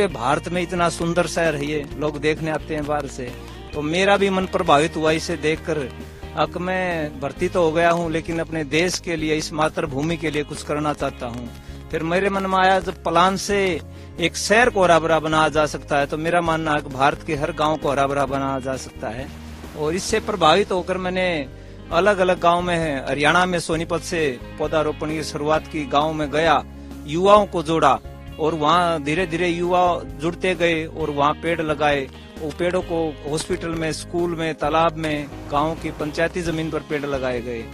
पूरे भारत में इतना सुंदर शहर है ये, लोग देखने आते हैं बाहर से। तो मेरा भी मन प्रभावित हुआ इसे देखकर। अब मैं भर्ती तो हो गया हूँ, लेकिन अपने देश के लिए, इस मातृभूमि के लिए कुछ करना चाहता हूँ। फिर मेरे मन में आया, जब प्लान से एक शहर को हरा भरा बनाया जा सकता है, तो मेरा मानना है कि भारत के हर गांव को हरा भरा बनाया जा सकता है। और इससे प्रभावित होकर मैंने अलग अलग गांव में, हरियाणा में सोनीपत से पौधारोपण की शुरुआत की। गांव में गया, युवाओं को जोड़ा, और वहाँ धीरे धीरे युवा जुड़ते गए और वहाँ पेड़ लगाए। वो पेड़ों को हॉस्पिटल में, स्कूल में, तालाब में, गांव की पंचायती जमीन पर पेड़ लगाए गए।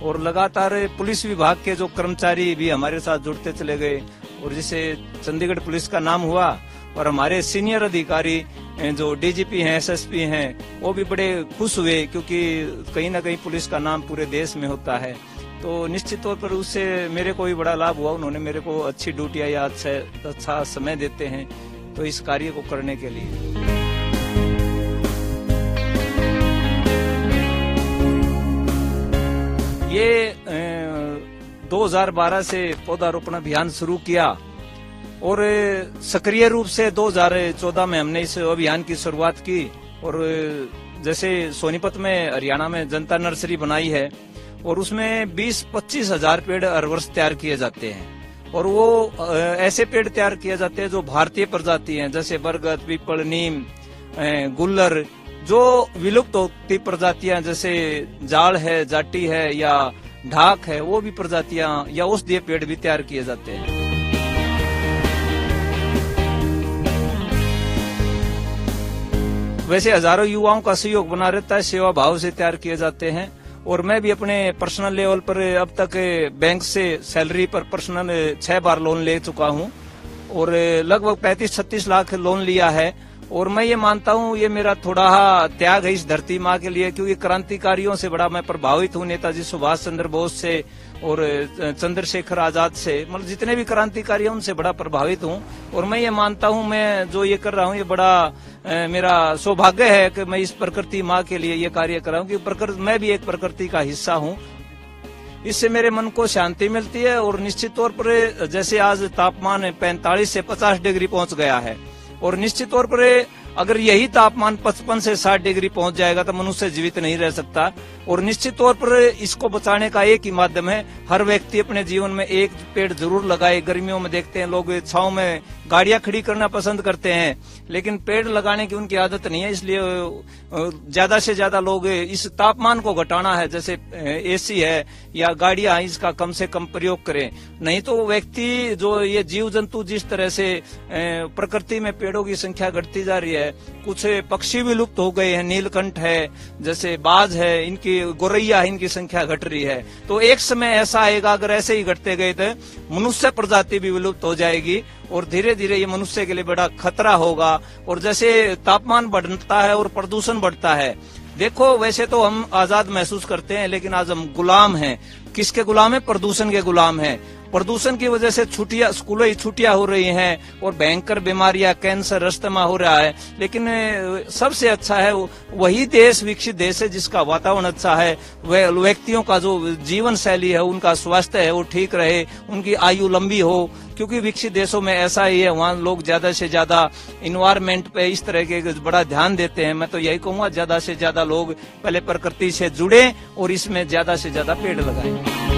और लगातार पुलिस विभाग के जो कर्मचारी भी हमारे साथ जुड़ते चले गए, और जिसे चंडीगढ़ पुलिस का नाम हुआ। और हमारे सीनियर अधिकारी जो डीजीपी हैं, एसएसपी हैं, वो भी बड़े खुश हुए, क्योंकि कहीं ना कहीं पुलिस का नाम पूरे देश में होता है। तो निश्चित तौर पर उससे मेरे को भी बड़ा लाभ हुआ। उन्होंने मेरे को अच्छी ड्यूटियां या अच्छा समय देते हैं तो इस कार्य को करने के लिए। ये 2012 से पौधारोपण अभियान शुरू किया, और सक्रिय रूप से 2014 में हमने इस अभियान की शुरुआत की। और जैसे सोनीपत में, हरियाणा में जनता नर्सरी बनाई है, और उसमें 20-25 हजार पेड़ हर वर्ष तैयार किए जाते हैं। और वो ऐसे पेड़ तैयार किए जाते हैं जो भारतीय प्रजाति हैं, जैसे बरगद, पीपल, नीम, गुल्लर। जो विलुप्त होती प्रजातियां जैसे जाड़ है, जाटी है या ढाक है, वो भी प्रजातियां या औषधीय पेड़ भी तैयार किए जाते हैं। वैसे हजारों युवाओं का सहयोग बना रहता है, सेवा भाव से तैयार किए जाते हैं। और मैं भी अपने पर्सनल लेवल पर अब तक बैंक से सैलरी पर पर्सनल 6 बार लोन ले चुका हूं, और लगभग 35-36 लाख लोन लिया है। और मैं ये मानता हूँ ये मेरा थोड़ा त्याग है इस धरती माँ के लिए, क्योंकि क्रांतिकारियों से बड़ा मैं प्रभावित हूँ, नेताजी सुभाष चंद्र बोस से और चंद्रशेखर आजाद से, मतलब जितने भी क्रांतिकारी हैं उनसे बड़ा प्रभावित हूँ। और मैं ये मानता हूँ मैं जो ये कर रहा हूँ ये बड़ा मेरा सौभाग्य है कि मैं इस प्रकृति माँ के लिए ये कार्य कर रहा हूँ, क्योंकि मैं भी एक प्रकृति का हिस्सा हूँ। इससे मेरे मन को शांति मिलती है। और निश्चित तौर पर जैसे आज तापमान 45 से 50 डिग्री पहुंच गया है, और निश्चित तौर पर अगर यही तापमान 55 से 60 डिग्री पहुंच जाएगा तो मनुष्य जीवित नहीं रह सकता। और निश्चित तौर पर इसको बचाने का एक ही माध्यम है, हर व्यक्ति अपने जीवन में एक पेड़ जरूर लगाए। गर्मियों में देखते हैं लोग छांव में गाड़ियां खड़ी करना पसंद करते हैं, लेकिन पेड़ लगाने की उनकी आदत नहीं है। इसलिए ज्यादा से ज्यादा लोग इस तापमान को घटाना है, जैसे एसी है या गाड़ियां, इसका कम से कम प्रयोग करें। नहीं तो व्यक्ति जो ये जीव जंतु जिस तरह से प्रकृति में पेड़ों की संख्या घटती जा रही है, कुछ पक्षी भी लुप्त हो गए हैं, नीलकंठ है, जैसे बाज है, इनकी गोरैया है, इनकी संख्या घट रही है। तो एक समय ऐसा आएगा, अगर ऐसे ही घटते गए तो मनुष्य प्रजाति भी विलुप्त हो जाएगी, और धीरे धीरे ये मनुष्य के लिए बड़ा खतरा होगा। और जैसे तापमान बढ़ता है और प्रदूषण बढ़ता है, देखो वैसे तो हम आजाद महसूस करते हैं, लेकिन आज हम गुलाम हैं। किसके गुलाम है? प्रदूषण के गुलाम हैं। प्रदूषण की वजह से छुट्टियां, स्कूलों की छुट्टियां हो रही हैं, और भयंकर बीमारियां, कैंसर, अस्थमा हो रहा है। लेकिन सबसे अच्छा है वही देश, विकसित देश है जिसका वातावरण अच्छा है, वह व्यक्तियों का जो जीवन शैली है, उनका स्वास्थ्य है वो ठीक रहे, उनकी आयु लंबी हो। क्योंकि विकसित देशों में ऐसा ही है, वहाँ लोग ज्यादा से ज्यादा इन्वायरमेंट पे इस तरह के बड़ा ध्यान देते हैं। मैं तो यही कहूँगा ज्यादा से ज्यादा लोग पहले प्रकृति से जुड़े और इसमें ज्यादा से ज्यादा पेड़ लगाएं।